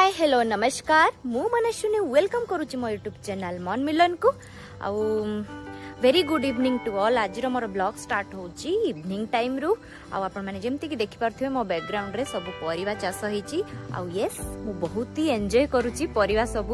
Hi hello नमस्कार मु Manaswini welcome करुच्ची मो यूट्यूब चैनल मन मिलन को आउ very good evening to all. आज मोर ब्लॉग स्टार्ट होची इवनिंग टाइम रु आपण माने जेमती कि देखि पारथुवे मो बैकग्राउंड रे सब परिवा चाष होईची आउ यस मु बहुत ही एंजॉय करूची परिवा सब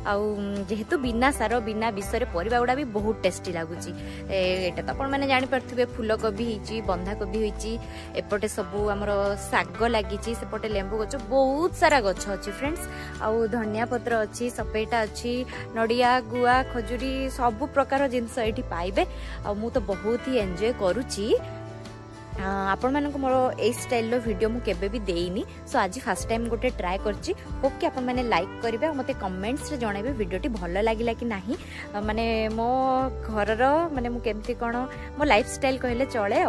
आउ जेहेतु बिना सार बिना विष रे परिवा गुडा भी बहुत टेस्टी लागुची। एटा त आपण माने जानि पारथुवे फूल कोबी हिची बंधा कोबी होईची एपटे सब हमर साग लागिची सेपटे लेंबू गछ बहुत सारा गछ अछि फ्रेंड्स आउ धनिया पत्र अछि सपेटा अछि नडिया गुआ खजुरी सब प्रकार जिंस एठी पाइबे आ मु तो बहुत ही एंजॉय करूची। आपण मानक मोर ए स्टाइल रो वीडियो मु केबे भी देइनी सो आज फर्स्ट टाइम गोटे ट्राई करची। होप कि आपण माने लाइक करिवे मते कमेंट्स रे जणाइबे वीडियोटी भलो लागिला कि नाही माने मो घर रो माने मु केमती कोन मो लाइफ स्टाइल कहले चले आ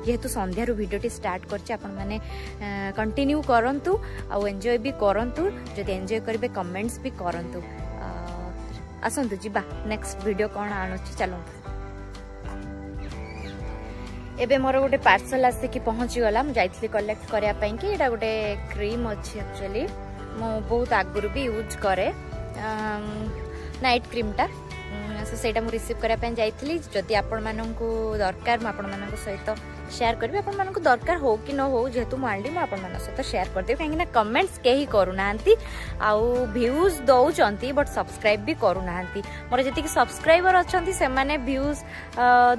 जेहेतु संध्या रो वीडियोटी स्टार्ट करची आपण माने कंटिन्यू करंतु आ एंजॉय भी करंतु जदि एंजॉय करिवे कमेंट्स भी करंतु। आसंतु जीबा नेक्स्ट वीडियो कौन आणुची चलो। एबे मोर गोटे पार्सल आसिकी पहुंची गला मु जाइथली कलेक्ट करिया पई कि एटा गोटे क्रीम अछि एक्चुअली मु बहुत आगुरु भी यूज करे नाइट क्रीम टा सो सेटा मु रिसीव करिया पई जाइथली। जदि आपण माननकु दरकार म आपण माननकु सहित शेयर करबी आपण माननकु दरकार हो कि न हो जेहेतु मु आंडी म आपण मानन सहित शेयर कर देबी काहे ना कमेंट्स केही करू नांती आउ व्यूज दउचंती बट सब्सक्राइब भी करू नांती। मोर जति कि सब्सक्राइबर अछंती से माने व्यूज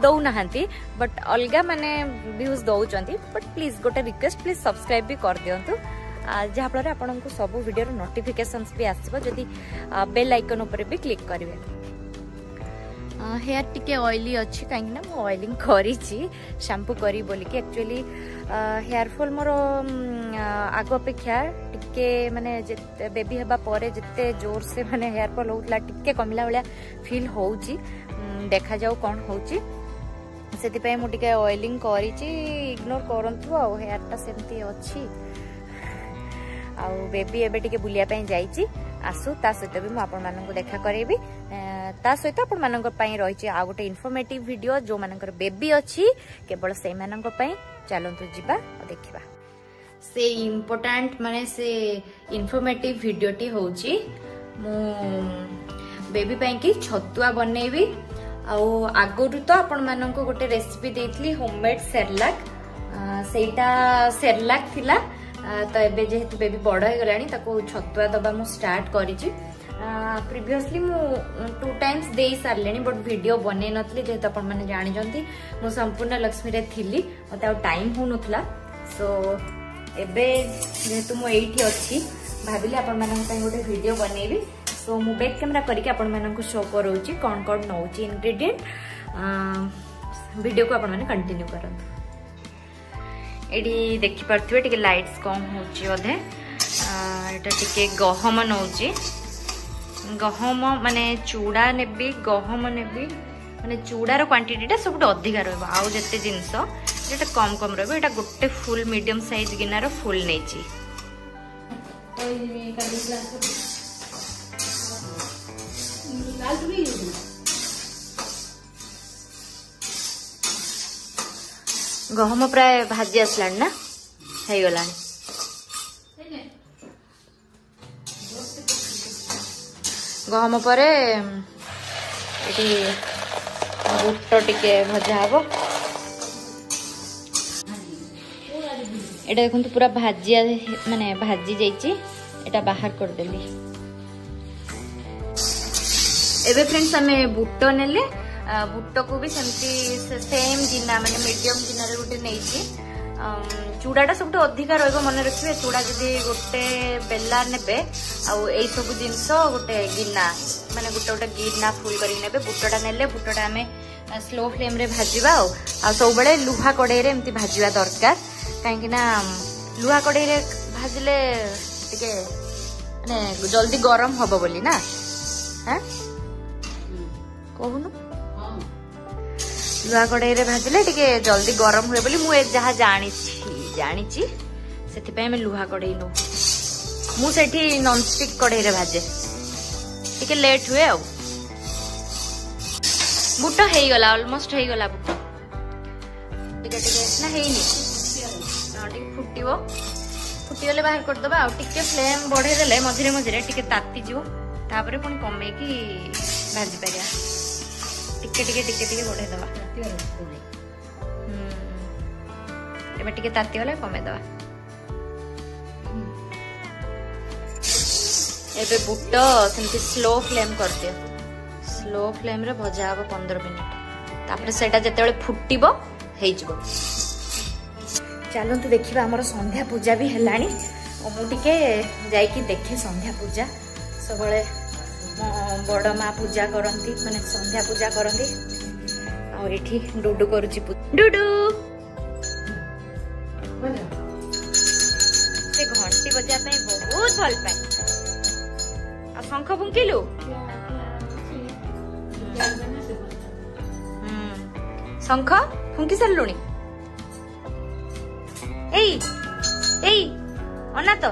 दउ नांती बट अलगा माने व्यूज दउचंती बट प्लीज गोटे रिक्वेस्ट प्लीज सब्सक्राइब भी कर दियंतु जहा फल आपको सब वीडियो नोटिफिकेशंस भी आसबो जदि बेल आइकन ऊपर भी क्लिक करिवे। हेयर टिके ऑयली अच्छी कहीं ना मु ऑयलिंग करी शैम्पू करी बोली कि एक्चुअली हेयर फॉल मोर आग अपेक्षा टिके माने बेबी हेबा परे जिते जोर से माने हेयर फॉल होउतला टिके कमिला वाला फील होउची देखा जाऊ कौन होउची सेति पय मु टिके ऑयलिंग करी इग्नोर करंतु आ हेयर टा सेमती अच्छी आ बेबी एबे टिके बुलिया पय जाईची आसु ता सहित भी मु आपण मानन को देखा करेबी ता सहित आपण मानन को पय रहिची आ गोटे इन्फॉर्मेटिव वीडियो जो मानकर बेबी अछि केवल से मानन को पय चलंतु जिबा आ देखिबा से इम्पोर्टेंट माने से इन्फॉर्मेटिव वीडियो टी होउची मु बेबी पय की छतुआ बनेबी आ आगरु तो आपण मानन को गोटे रेसिपी देइथली होममेड सेरलाक सेटा सेरलाक थिला तो एबे जेहेतु बेबी बड़ हो गलानी ताको छतुआ दबा मु स्टार्ट करिछि। प्रीवियसली मु 2 टाइम्स दे सारलेनी बट वीडियो बने नथली जेहेतु आपण माने जानि जंती मु संपूर्ण लक्ष्मी रे थिली मते आ टाइम हो नथला सो एबे जेहेतु मु एठी अछि भाबिले आपण मानन पय गोटे वीडियो बनेबी सो मु बैक कैमरा करके आपण मानन को शो करोछि कोन कोन नउछि इंग्रेडिएंट वीडियो को आपण माने कंटिन्यू करंतु। एडी देखि पारथुवे टिके लाइट्स कम होची ओधे एटा टिके गहम नउची गहम माने चूड़ा नेबी गहम नेबी माने चूड़ार क्वांटिटीटा सबुठ अधिका रहबो आउ जते जिंस जेटा कम कम रहबो एटा गोटे full medium size Girnar full नेची गहम प्राय भाजी आसला ना है गला गहम पर बुट टिके भजा हबो एटा देखु पूरा भाजिया माने भाजी जाइची एटा बाहर कर देली। एबे फ्रेंड्स हमें बुट नेले बुट को भी सेमती सेम गिना माने मीडियम गिना रे गोटे नेइची चूड़ाटा सब अधिका रहिबो मन रखिबे चूड़ा जदी गोटे बेला नेबे आ एई सब जिंस गोटे गिना माने गोटे गोटे गिना फुल करी नेबे बुटटा नेले बुटटा हमें स्लो फ्लेम रे भाजीबा आ सब बेले लुहा कड़ाई रे एमती भाजीबा दरकार काहे कि ना लुहा कड़ाई रे भाजिले टिके माने जल्दी गरम हबो बोली ना हैं कहूनु लुहा कड़ाई रे भाजिले टिके जल्दी गरम हुए बोली मु जहा जानिछि सेति पे मैं लुहा कड़ाई नो मु सेठी नॉन स्टिक कड़ाई रे भाजे टिके लेट हुए आ बुट हेई गला ऑलमोस्ट हेई गला बुट टिके टिके ना हेइनी टिके फुटिबो फुटीगले बाहर करदबा आ टिके फ्लेम बढ़े देले मझिरे मझिरे टिके ताती जिवो तापरे पुणी कमे की भाजी परिया टिके टिके टिके टिके बढ़े दबा एबे टिके ताती वाला कमे दबा एबे बुट सेमती स्लो फ्लेम कर दियो स्लो फ्लेम रे भजा हबो 15 मिनिट तापरे सेटा जेतेबेले फुटीबो हेइ जिवो चलतु देखा आमर संध्या पूजा भी है मुझे जाइकी देखे संध्या पूजा सब बड़ माँ पूजा करती माने संध्या पूजा करती आठी डुडू करुची डुडू से घंटी बजा बहुत भल पाए आ शंख फुंकिलु शंख फुंकी सारूनी एई एई अना तो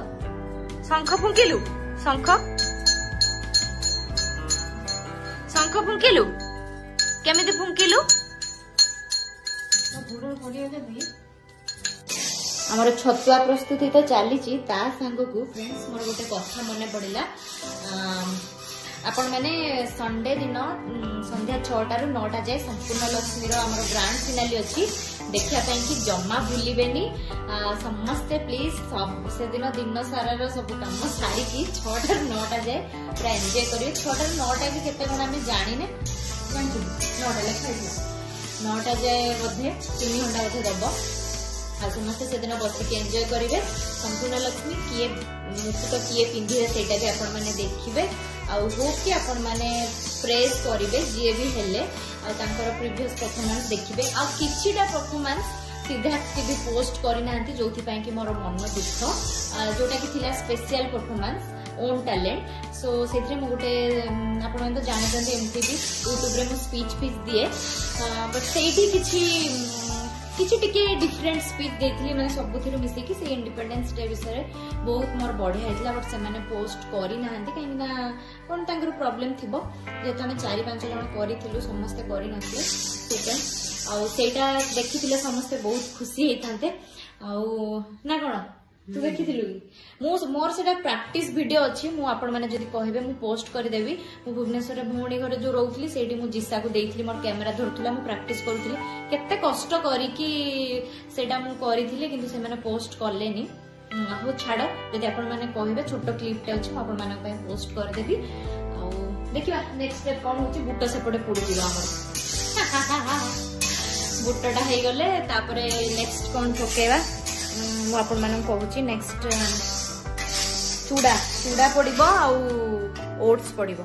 शंख फुंकिलु शंख शंख फुंकिलु केमिति फुंकिलु हमर छतुआ प्रस्तुति तो चली ता सांग को फ्रेंड्स मोर गोटे कथा मन पड़िला आपण मैंने संडे दिन संध्या 6टा रु 9टा जाए संपूर्ण लक्ष्मी आमर ग्रांड फिनाली अच्छी देखा कि जमा भूलिबेनी समस्ते प्लीज से दिन दिन सारा सब कम सारी 6टा रु 9टा जाए पूरा एंजॉय करिए 6टा रु 9टा कि केते कोन हमें जानिने 9टा लेखा 9टा जाए बोधे 3 घंटा बोधे दब आ समस्ते से दिन बसिक एंजॉय करेंगे संपूर्ण लक्ष्मी किए मुकुट किए पिंधे से आपण मैंने देखिए होप कि आपण मैंने प्रेज करेंगे जी भी हेले प्रीवियस परफॉर्मेंस देखिए आछिटा परफॉर्मेंस सिद्धार्थ टीवी पोस्ट करना जो कि मोर मन दुख जोटा कि थिला special performance own talent so से गोटे आप जानते एमती भी यूट्यूब रे मु स्पीच दिए बट से किसी टिके डिफरेंट स्पीच देती मैंने सबुथ मिसिकी से इंडिपेंडेंस डे विषय बहुत मोर बढ़िया होता बट से पोस्ट करना कहीं कौन तर प्रोब्लेम थी जेहेतु आम 4-5 जन करूँ समस्ते करना देखी समस्ते बहुत खुशी होते ना कौन तू देखी मोर से प्रैक्टिस वीडियो अच्छी मैंने जब कहे मुझे पोस्ट करदेवी मु भुवनेश्वर भौणी घर जो रोली से जिसा को देती मोर कैमेरा धरुला मुझे प्रैक्टिस करूँ केते कष्ट करी कि पोस्ट कले हो छाड़ जब आप छोट क्लिपटे अच्छे मुझे पोस्ट करदेवी देखा नेक्स्ट स्टेप कौन हो बुट सेपटे पोड़ी बुटटा हो गले नेक्स्ट कौन पकेवा मुझे नेक्स्ट चूड़ा चूड़ा पड़ो ओट्स पड़ो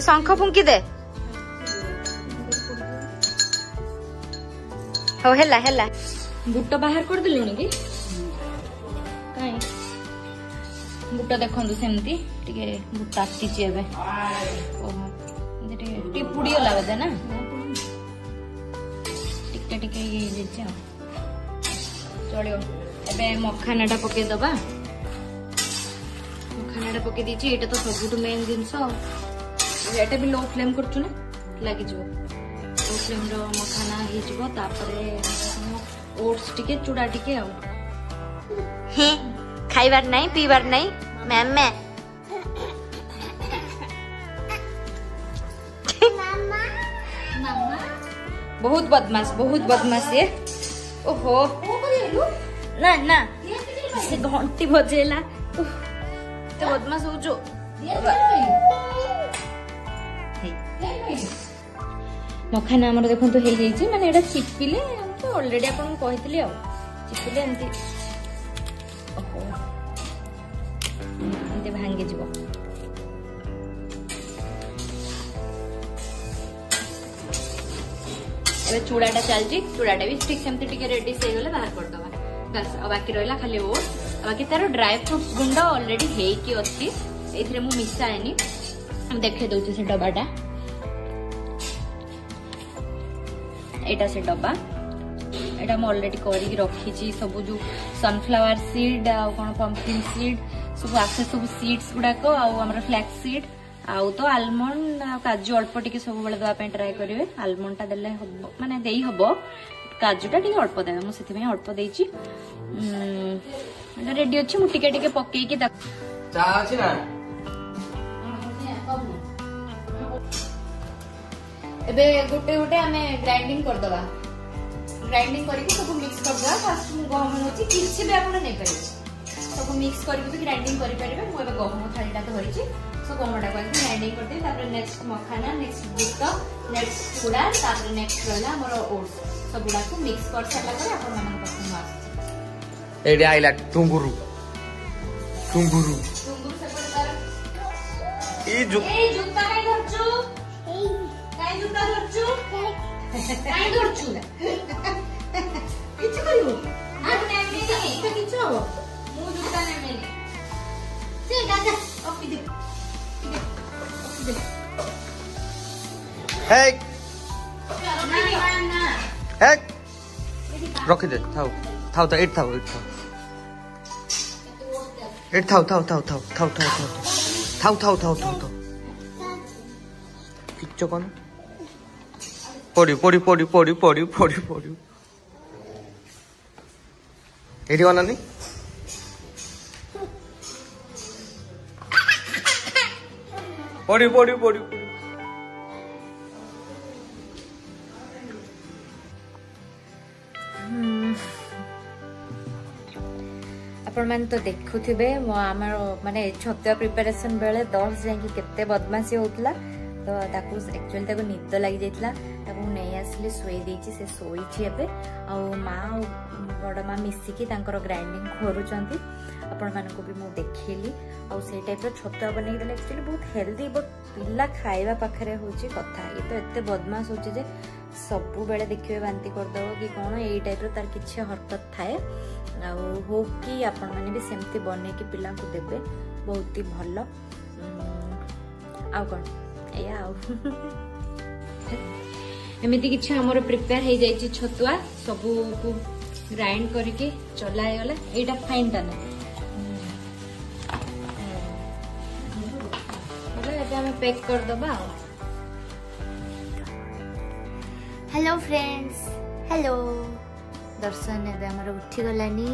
शंख फुंकी दे हो हेला हेला बुट बाहर कर दिलुनी कि काई बुट देखंतु सेमती टिके बुट तातीची एबे ओहो टिके पुड़ी गला बदे ना टिके ये चलो एबे मखानाटा पके दबा मखानाटा पके दीची एटा तो सबुठ मेन जिंस एटा भी लो फ्लेम करछु ना लागि जबो लो फ्लेम रो मखाना हे जबो तापरे ओट्स टिके चूड़ा टिके आ हे खाइबार नहीं पीबार नहीं मैम बहुत बदमाश ये ओहो ना ना से घंटी बजेला तो बदमाश हो जो मखाना आमर देखो तो हो जाइए माने एटा चिपिले तो ऑलरेडी आपन कहितली आ चिपिले एंती ओहो एंती भांगे जीवो चूड़ाटा चलती चूड़ाटा भी ठीक सेमती टिके रेडी से गले बाहर कर दबा बस आ बाकी रहला खाली ओट्स आ बाकी तारो ड्राई फ्रूट्स गुंडा ऑलरेडी हेकी अछि एथरे मु मिसाएनी हम देखे दउछि से डब्बाटा एटा से डब्बा एटा म ऑलरेडी करी रखी छी सब जो सनफ्लावर सीड आ कोन पंपकिन सीड सब आसे सब सीड्स गुडा को आ हमर फ्लैक्स सीड आउ तो आलमंड काजू अल्प टिके सब बेले दवा ट्राए करेंगे आलमंड टा देले माने देई हबो काजूटा टी अल्प देवे मुझे अल्प देची रेडी अच्छी मु टिके टिके पकेकी एबे गोटे गोटे आमे ग्राइंडिंग कर दबा ग्राइंडिंग करके सब मिक्स कर दबा फास्ट मु गहम होची किछि भी आपण नै परिबे सब मिक्स करके भी ग्राइंडिंग करि परिबे मु एबे गहम थालीटा धरिची सो गहमटा को ग्राइंडिंग कर दे तापर नेक्स्ट मखाना नेक्स्ट बुट नेक्स्ट चूड़ा तापर नेक्स्ट रहला हमर ओट्स सब गुडा को मिक्स कर साला करे आपण मन पसंद आस एडी आइला टुंगुरु टुंगुरु से पर ए जुत्ता काय धरचू काय जुत्ता धरचू काय धरचू किछ करियो आ नेमनी तो किछ हो मु जुत्ता नेमनी से गागा ओके दे हे ना हे रख दे थाओ थाओ तो एट थाओ एट थाओ थाओ थाओ थाओ थाओ थाओ थाओ थाओ थाओ थाओ थाओ किच्चो कोन पड़ी पड़ी पड़ी पड़ी पड़ी पड़ी पड़ी एडी वाला नहीं पड़ी पड़ी पड़ी पड़ी आपण मान तो देखुथिबे आमर माने छत्या प्रिपरेशन बेले 10 जाई केते बदमाशी होतला तो ताकू एक्चुअली ताकू निद लागि जाइतला ताकू नै आसले सोई देछि से सोईछि एबे आ मां बड़ मां मिसिकी तांकर ग्राइंडिंग खोरुचंती आपण मानको भी मु देखिली आ से टाइप रो छत्या बनै देले एक्चुअली बहुत हेल्दी बट पिल्ला खाइबा पाखरे होछि कथा ये तो एते बदमाश होछि जे सबु बेले देखिबे बांती कर दो कि कोन एई टाइप रो तार किछ हरकत थाए आ हो कि आपण माने भी सेमती बने कि पिल्ला को देबे बहुत ही भलो आ कोन या एमिति किछ हमर प्रिपेयर हे जाई छि छतुआ सबु को ग्राइंड करके चलाए गला एटा फाइन ता ना मतलब हमें पैक कर दबा हेलो फ्रेंड्स हेलो दर्शन एबे हमर उठी गलानी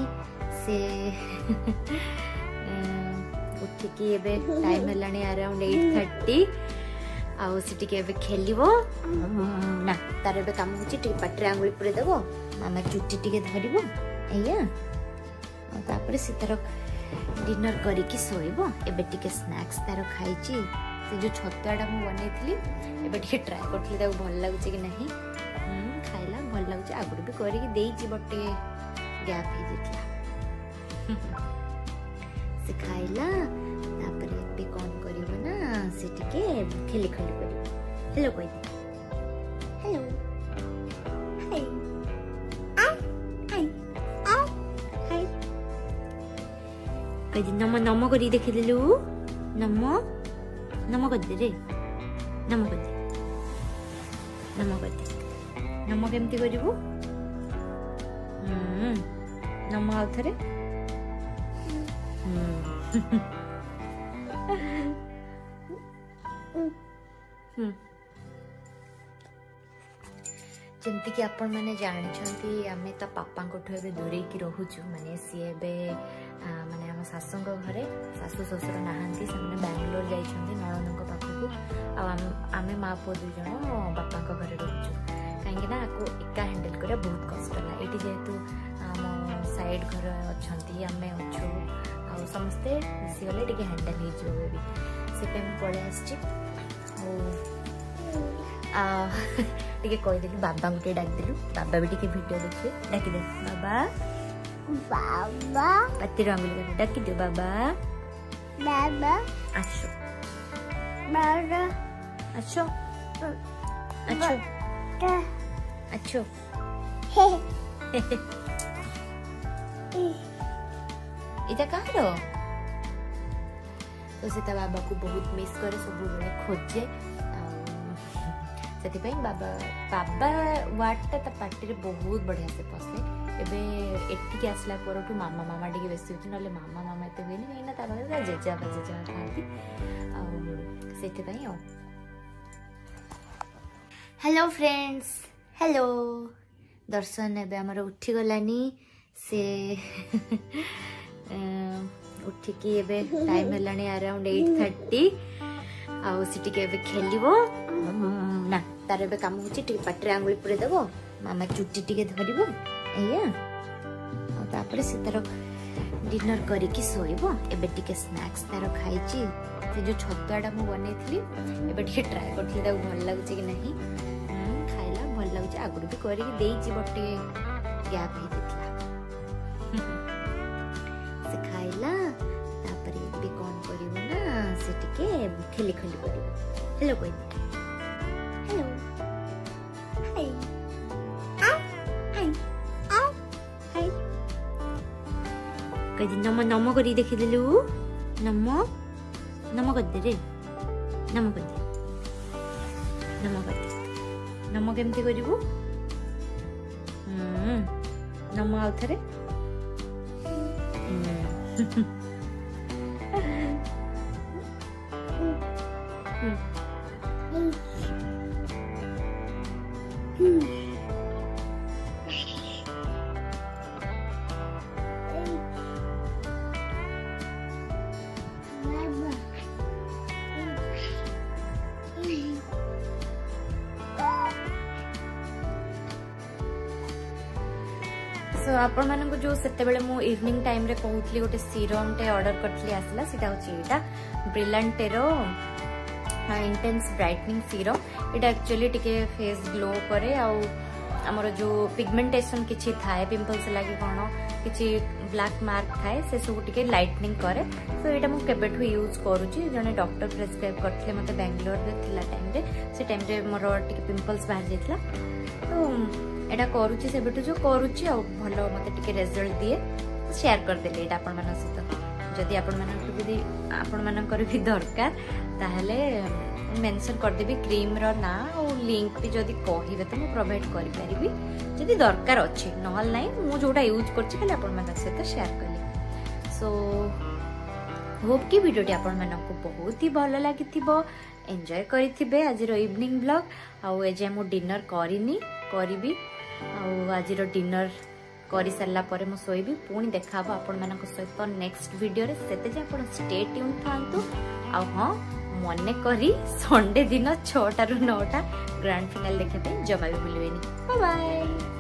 से उठिकी एबे टाइम हेलानी अराउंड 8:30 आउ से टिके एबे खेलिबो ना तार एबे काम होची टिके पाटरे आंगुली पुरे देबो मामा चुट्टी टिके धरिबो एया आ तापर से तार डिनर करी की सोइबो एबे टिके स्नैक्स तार खाइची से जो छत्ताडा मु बनेइथली एबे टिके ट्राई करथली ताको भल लागुची कि नहीं खाइला भल लागुची आगुर भी करी की देइची बटे गैप हे जेतला से खाइला तापर एबे कोन करिवो ना से टिके खेली खेली करिवो हेलो कोइ हेलो हाय हाय हाय कहि नमो नमो करी देखि देलु नमो नमो कर दे रे नमो कर दे नमो कर दे नमो केमती करिवो नमो आउ थरे जमती कि आपण माने जानछंती आमे त पापा कोठो एबे दूरे की रहूछु माने सी एबे माने हम सासुंग घरे सासु ससुर नाहंती सामने बेंगलोर जाई छंती नळनक पाखकु आ आमे मा पो दु जण बापा को घरे रहूछु काहेकि ना को एका हैंडल करे बहुत कष्ट ला एटी जेतु हम साइड घर अछंती आमे अछु आ समस्ते मिसी गले टिके हैंडल हे जो भी से पे हम पळे आछि ओ टिके कहि देलु बाबा को डाक देलु बाबा भी टिके वीडियो देखिए डाकी दे बाबा बाबा पति रंगली का डाकी दे बाबा बाबा आछो बाबा आछो आछो आछो इता कहारो तो से बाबा को बहुत मिस करे सब बड़े खोजे से बाबा बाबा वार्डटा ता पार्टी रे बहुत बढ़िया से पसले एबे एठी के आसला परठू मामा मामा टिके बेसी होची नले मामा मामा एते होइनी कहिना ता बाबा जेजा खाती आ सेठी पई हेलो फ्रेंड्स हेलो दर्शन एबे हमर उठी गलानी से उठिकी एबे टाइम हेलानी अराउंड 8:30 आउ सिटी के एबे खेलिबो ना तार एबे काम होची टिके पाटरे आंगुली पुरे देबो मामा चुट्टी टिके धरिबो एया आ तापरे से तार डिनर करिकी सोइबो एबे टिके स्नैक्स तार खाइची से जो छतुआडा मु बनेथली एबे टिके ट्राई करथली ता भल लागुची कि नहीं खाइला भल लागुची आगुर भी करिकी देइची बटे गैप हे दिखला से खाइला तापरे एबे कोन करिवो ना से टिके खेली खेली करिवो हेलो कोइ हेलो हाय हाय हाय कदी नमो नमो करी देखि देलु नमो नमो कर दे रे नमो कर दे नमो कर दे नमो केमती करिवु नमो आउ थरे सो आपण मानक जो सेते बेले मु इवनिंग टाइम रे कहउतली गोटे सीरम टे ऑर्डर करथली आसला सेटा होची एटा ब्रिलियंट रो इंटेंस ब्राइटनिंग सीरम एटा एक्चुअली टिके फेस ग्लो करे आ हमर जो पिगमेंटेशन किछि थाए पिंपल्स लागि कोन किछि ब्लैक मार्क थाए से सब टिके लाइटनिंग करे सो एटा मु केबेठु यूज करूची जने डॉक्टर प्रेस्क्राइब करथले मते बेंगलोर रे थिला टाइम रे से टाइम रे मोर टिके पिंपल्स बाहर जेतला तो एटा करूची से बेटु जो करूची आ भलो मते टिके रिजल्ट दिए शेयर कर देले एटा आपण मानन सहित जदि आपण मानन भी आपण मानन कर भी दरकार ताहले मेंशन कर देबी क्रीम रो ना और लिंक भी जदि कहिबे त मैं प्रोवाइड करि परिबी जदि दरकार अछि नहल नै मु जोटा यूज करछि खाली आपण मानन सहित शेयर करली सो होप की वीडियोटी आपण मानन को बहुत ही भलो लागिथिबो एन्जॉय करिथिबे आज रो इवनिंग व्लॉग आ एजे मु डिनर करिनी करिबी आज डिनर करी सारा पर मु सोईबी पुणी देखा आपण मानक सहित नेक्स्ट वीडियो रे सेते जे आपण स्टे ट्यून थांतु आ हां मने करी संडे दिन 6 टा रु 9 टा ग्रैंड फिनाल देखते जमा भी भूलबेनी बाय बाय।